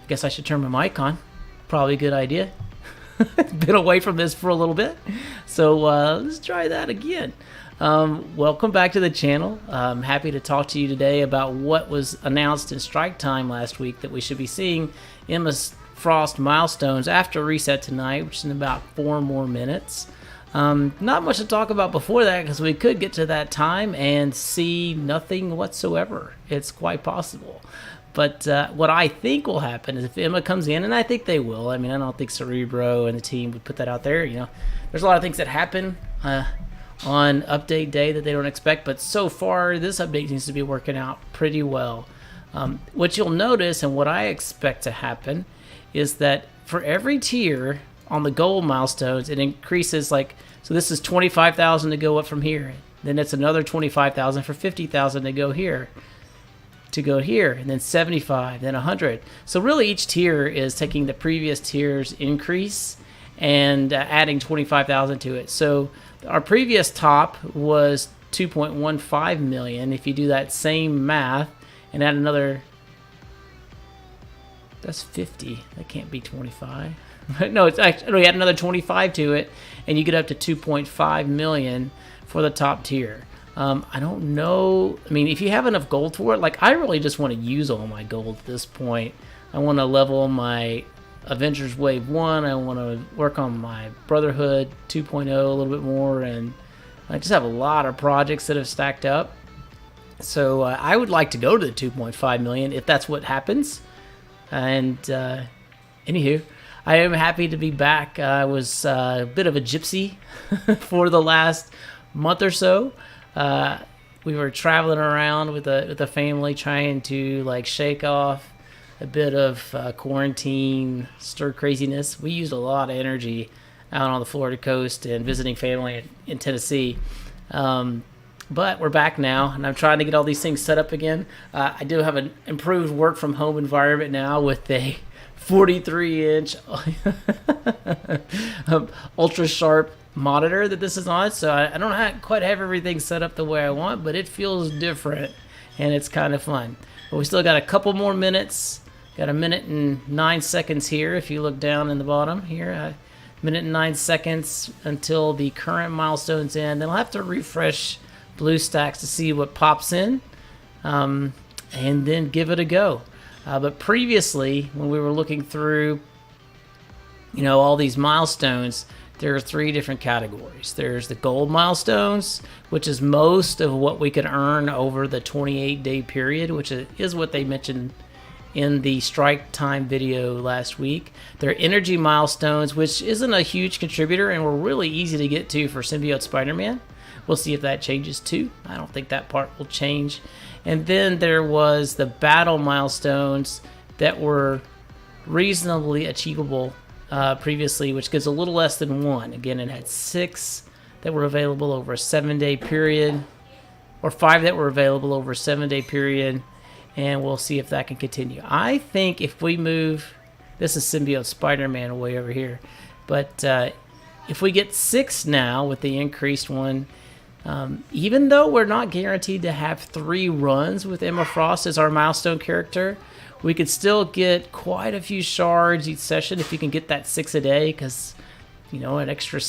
guess I should turn my mic on. Probably a good idea. Been away from this for a little bit. So let's try that again. Welcome back to the channel. I'm happy to talk to you today about what was announced in Strike Time last week, that we should be seeing Emma Frost Milestones after reset tonight, which is in about 4 more minutes. Not much to talk about before that, because we could get to that time and see nothing whatsoever. It's quite possible. But what I think will happen is if Emma comes in, and I think they will. I mean, I don't think Cerebro and the team would put that out there. You know, there's a lot of things that happen on update day that they don't expect. But so far, this update seems to be working out pretty well. What you'll notice, and what I expect to happen, is that for every tier on the gold milestones, it increases, like, so this is 25,000 to go up from here. Then it's another 25,000 for 50,000 to go here. And then 75, then 100. So really each tier is taking the previous tier's increase and adding 25,000 to it. So our previous top was 2.15 million. If you do that same math and add another, that's 50. That can't be 25. No, it's actually, add another 25 to it, and you get up to 2.5 million for the top tier. I don't know. I mean, if you have enough gold for it, like, I really just want to use all my gold at this point. I want to level my Avengers Wave 1. I want to work on my Brotherhood 2.0 a little bit more, and I just have a lot of projects that have stacked up. So I would like to go to the 2.5 million if that's what happens. And anywho, I am happy to be back. I was a bit of a gypsy for the last month or so. We were traveling around with the family, trying to, like, shake off a bit of quarantine stir craziness. We used a lot of energy out on the Florida coast and visiting family in Tennessee. But we're back now, and I'm trying to get all these things set up again. I do have an improved work from home environment now with a 43-inch ultra sharp monitor that this is on, so I don't quite have everything set up the way I want, but it feels different, and it's kind of fun. But we still got a couple more minutes. Got 1 minute and 9 seconds here. If you look down in the bottom here, 1 minute and 9 seconds until the current milestones end. Then I'll have to refresh BlueStacks to see what pops in, and then give it a go. But previously, when we were looking through, you know, all these milestones, there are 3 different categories. There's the gold milestones, which is most of what we could earn over the 28-day period, which is what they mentioned in the Strike Time video last week. There are energy milestones, which isn't a huge contributor and were really easy to get to for Symbiote Spider-Man. We'll see if that changes too. I don't think that part will change. And then there was the battle milestones that were reasonably achievable previously, which gives a little less than 1. Again, it had 6 that were available over a 7-day period, or 5 that were available over a 7-day period, and we'll see if that can continue. I think if we move, this is Symbiote Spider-Man way over here, but if we get 6 now with the increased one, even though we're not guaranteed to have 3 runs with Emma Frost as our milestone character, we could still get quite a few shards each session if you can get that 6 a day, because, you know, an extra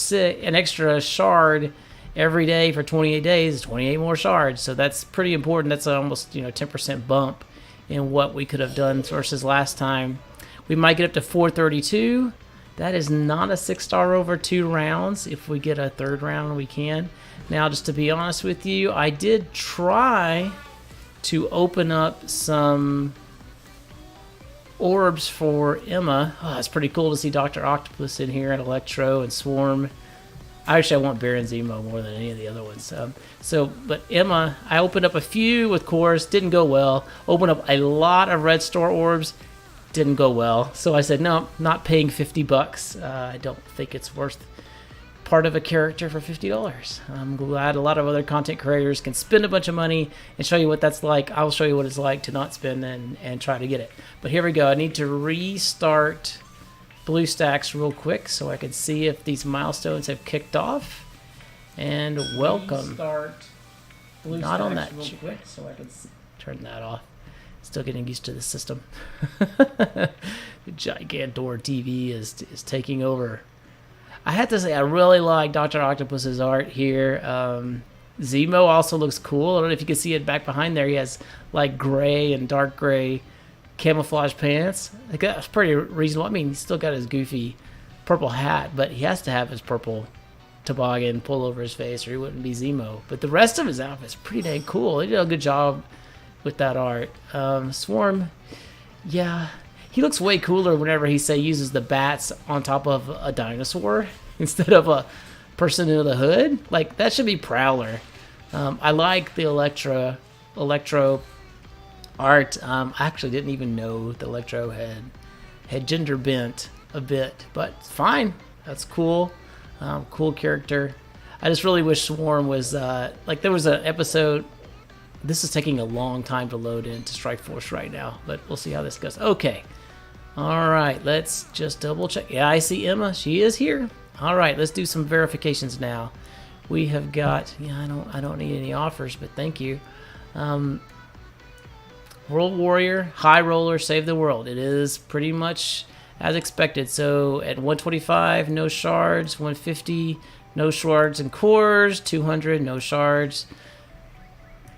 shard every day for 28 days is 28 more shards. So that's pretty important. That's almost, you know, 10% bump in what we could have done versus last time. We might get up to 432. That is not a 6-star over 2 rounds. If we get a 3rd round, we can. Now, just to be honest with you, I did try to open up some orbs for Emma. Oh, it's pretty cool to see Dr. Octopus in here, and Electro and Swarm. Actually, I want Baron Zemo more than any of the other ones. But Emma, I opened up a few with Chorus, didn't go well. Opened up a lot of Red Star orbs, didn't go well. So I said, no, not paying $50. I don't think it's worth part of a character for $50. I'm glad a lot of other content creators can spend a bunch of money and show you what that's like. I'll show you what it's like to not spend and try to get it. But here we go. I need to restart BlueStacks real quick so I can see if these milestones have kicked off. And welcome. Restart BlueStacks not on that real quick so I can turn that off. Still getting used to the system. The Gigantor TV is taking over. I have to say, I really like Dr. Octopus's art here. Zemo also looks cool. I don't know if you can see it back behind there. He has like gray and dark gray camouflage pants. I think that's pretty reasonable. I mean, he's still got his goofy purple hat, but he has to have his purple toboggan pull over his face or he wouldn't be Zemo. But the rest of his outfit's pretty dang cool. They did a good job with that art. Swarm, yeah, he looks way cooler whenever he uses the bats on top of a dinosaur instead of a person in the hood. Like, that should be Prowler. I like the Electro art. I actually didn't even know the Electro had gender bent a bit, but it's fine. That's cool. Cool character. I just really wish Swarm was like, there was an episode. This is taking a long time to load into Strike Force right now, but we'll see how this goes. Okay. All right, let's just double check. Yeah, I see Emma. She is here. All right, let's do some verifications now. We have got, yeah, I don't need any offers, but thank you. World Warrior, High Roller, Save the World. It is pretty much as expected. So at 125, no shards. 150, no shards and cores. 200, no shards.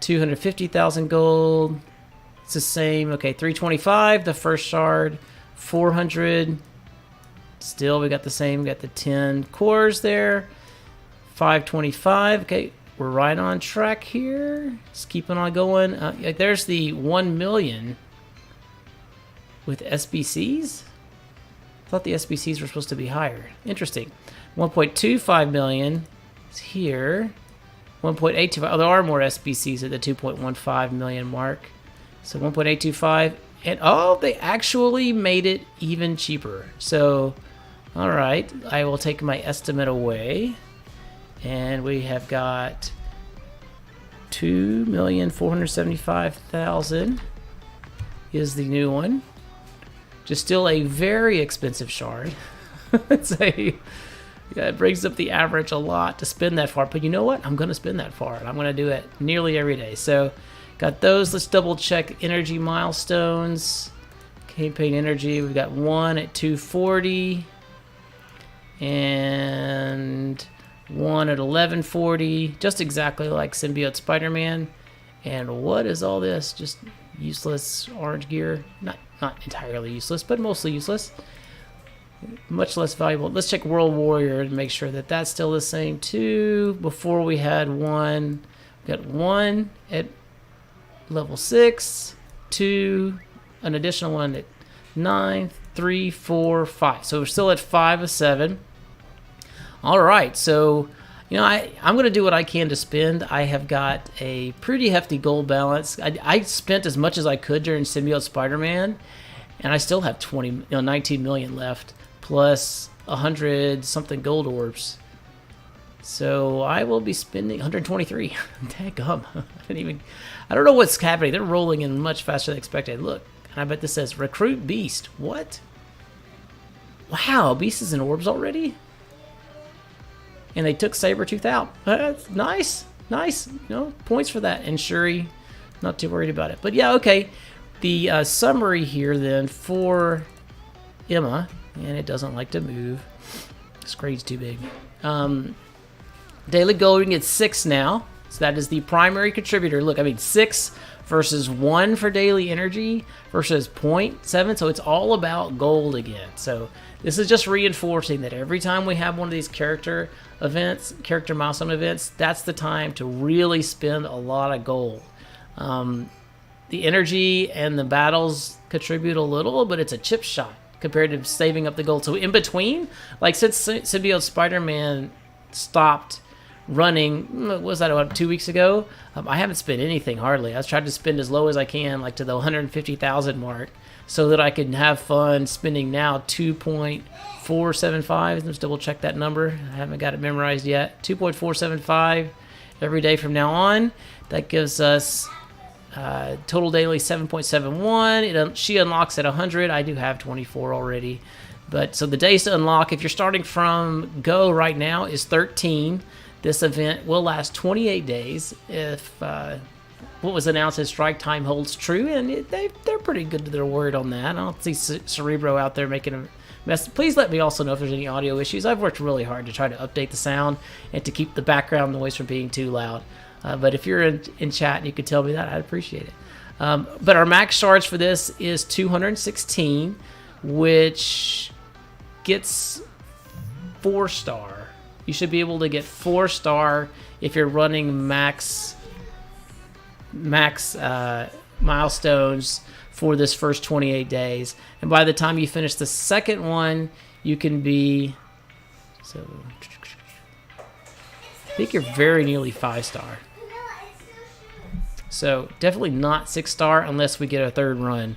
250,000 gold. It's the same. Okay, 325, the first shard. 400. Still, we got the same. We got the 10 cores there. 525. Okay, we're right on track here. Just keeping on going. There's the 1 million with SBCs. I thought the SBCs were supposed to be higher. Interesting. 1.25 million is here. 1.825. Oh, there are more SBCs at the 2.15 million mark. So 1.825. And oh, they actually made it even cheaper. So, all right, I will take my estimate away. And we have got 2,475,000 is the new one. Just still a very expensive shard. It brings up the average a lot to spend that far. But you know what? I'm going to spend that far. And I'm going to do it nearly every day. So got those. Let's double check energy milestones. Campaign energy. We've got one at 240. And one at 1140. Just exactly like Symbiote Spider-Man. And what is all this? Just useless orange gear. Not entirely useless, but mostly useless. Much less valuable. Let's check World Warrior and make sure that that's still the same too. Before we had one. We got one at level 6, 2, an additional one at 9, 3, 4, 5. So we're still at 5 of 7. All right, so you know I'm going to do what I can to spend. I have got a pretty hefty gold balance. I spent as much as I could during Symbiote Spider-Man, and I still have 19 million left, plus 100 something gold orbs. So I will be spending 123. Dadgum. I don't know what's happening. They're rolling in much faster than expected. Look, and I bet this says recruit Beast. What? Wow, Beast is in orbs already? And they took Sabretooth out. That's nice. Nice. You know, points for that. And Shuri, not too worried about it. But yeah, okay. The summary here then for Emma, and it doesn't like to move. Screen's too big. Daily golding at 6 now. So that is the primary contributor. Look, I mean 6 versus 1 for daily energy versus 0.7. So it's all about gold again. So this is just reinforcing that every time we have one of these character events, character milestone events, that's the time to really spend a lot of gold. The energy and the battles contribute a little, but it's a chip shot compared to saving up the gold. So in between, like since Symbiote Spider-Man stopped running, what was that, about 2 weeks ago? I haven't spent anything hardly. I was trying to spend as low as I can, like to the 150,000 mark, so that I could have fun spending now 2.475. Let's double check that number. I haven't got it memorized yet. 2.475 every day from now on. That gives us total daily 7.71. She unlocks at 100. I do have 24 already. But so the days to unlock, if you're starting from Go right now, is 13. This event will last 28 days if what was announced as strike time holds true, and they're pretty good to their word on that. I don't see Cerebro out there making a mess. Please let me also know if there's any audio issues. I've worked really hard to try to update the sound and to keep the background noise from being too loud. But if you're in chat and you could tell me that, I'd appreciate it. But our max shards for this is 216, which gets 4-star. You should be able to get 4-star if you're running max milestones for this first 28 days. And by the time you finish the second one, you can be, so I think you're very nearly 5-star. So definitely not 6-star unless we get a third run.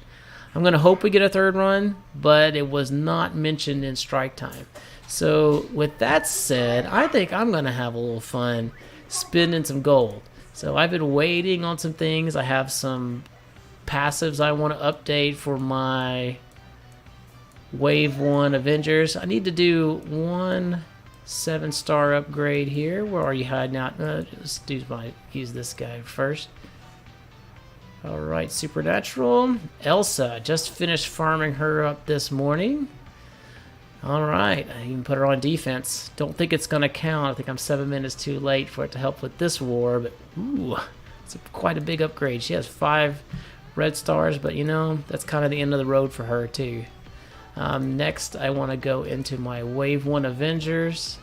I'm going to hope we get a third run, but it was not mentioned in strike time. So with that said, I think I'm going to have a little fun spending some gold. So I've been waiting on some things. I have some passives I want to update for my Wave 1 Avengers. I need to do one 7-star upgrade here. Where are you hiding out? Let's use this guy first. Alright, Supernatural. Elsa, just finished farming her up this morning. Alright, I even put her on defense. Don't think it's going to count. I think I'm 7 minutes too late for it to help with this war, but ooh, it's quite a big upgrade. She has 5 red stars, but you know, that's kind of the end of the road for her too. Next, I want to go into my Wave 1 Avengers.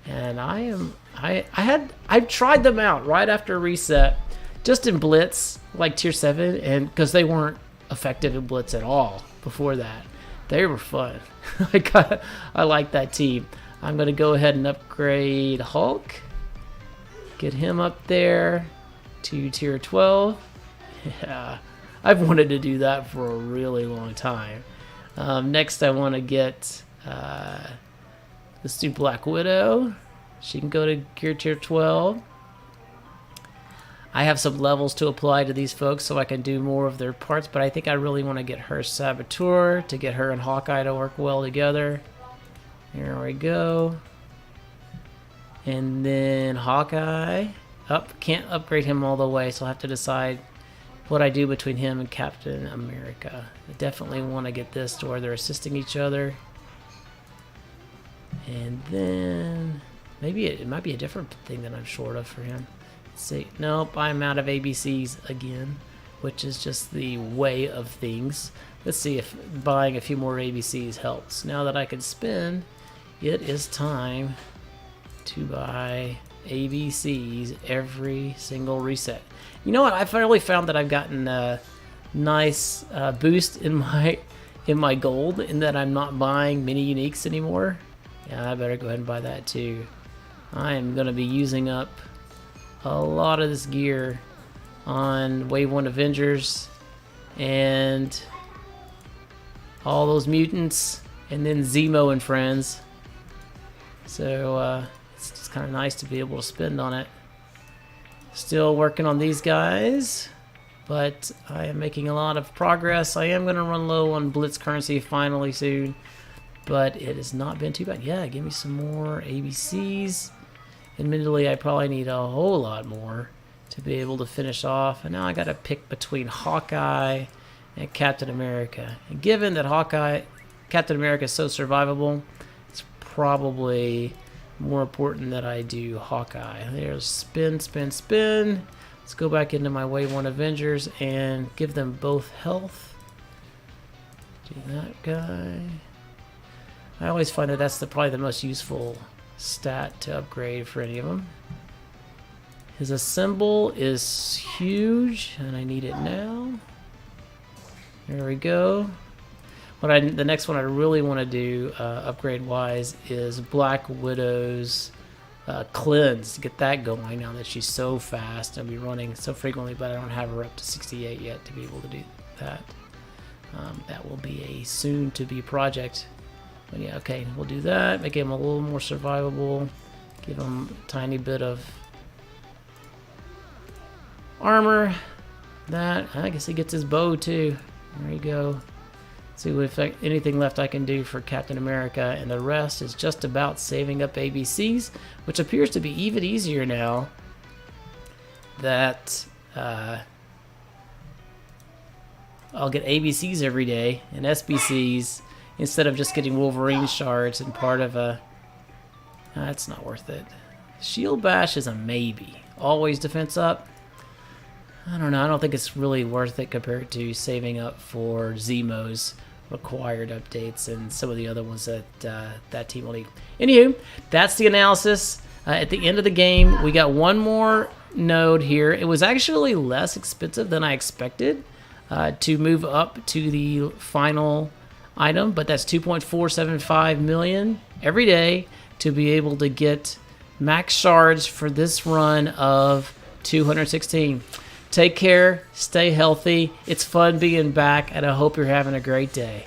And I tried them out right after reset, just in Blitz, like tier 7, and because they weren't effective in Blitz at all before that. They were fun. I like that team. I'm going to go ahead and upgrade Hulk. Get him up there to tier 12. Yeah, I've wanted to do that for a really long time. Next, I want to get let's do Black Widow. She can go to gear tier 12. I have some levels to apply to these folks so I can do more of their parts, but I think I really want to get her Saboteur to get her and Hawkeye to work well together. Here we go. And then Hawkeye. Can't upgrade him all the way, so I'll have to decide what I do between him and Captain America. I definitely want to get this to where they're assisting each other. And then maybe it might be a different thing that I'm short of for him. Let's see. Nope, I'm out of ABCs again, which is just the way of things. Let's see if buying a few more ABCs helps. Now that I can spend, it is time to buy ABCs every single reset. You know what? I finally found that I've gotten a nice boost in my gold, in that I'm not buying mini uniques anymore. Yeah, I better go ahead and buy that too. I am going to be using up a lot of this gear on Wave 1 Avengers and all those mutants, and then Zemo and friends. So it's just kind of nice to be able to spend on it. Still working on these guys, but I am making a lot of progress. I am going to run low on Blitz currency finally soon, but it has not been too bad. Yeah, give me some more ABCs. Admittedly, I probably need a whole lot more to be able to finish off. And now I got to pick between Hawkeye and Captain America. And given that Captain America is so survivable, it's probably more important that I do Hawkeye. There's spin, spin, spin. Let's go back into my Wave 1 Avengers and give them both health. Do that guy. I always find that that's probably the most useful stat to upgrade for any of them. His assemble is huge, and I need it now. There we go. The next one I really want to do upgrade-wise is Black Widow's Cleanse. Get that going now that she's so fast and be running so frequently, but I don't have her up to 68 yet to be able to do that. That will be a soon-to-be project. But yeah, okay, we'll do that. Make him a little more survivable. Give him a tiny bit of armor. That, I guess he gets his bow too. There you go. See if anything left I can do for Captain America, and the rest is just about saving up ABCs, which appears to be even easier now that I'll get ABCs every day and SBCs instead of just getting Wolverine shards and part of a... That's not worth it. Shield Bash is a maybe. Always defense up. I don't know. I don't think it's really worth it compared to saving up for Zemo's required updates and some of the other ones that that team will need. Anywho, that's the analysis. At the end of the game, we got one more node here. It was actually less expensive than I expected to move up to the final item, but that's 2.475 million every day to be able to get max shards for this run of 216. Take care, stay healthy. It's fun being back, and I hope you're having a great day.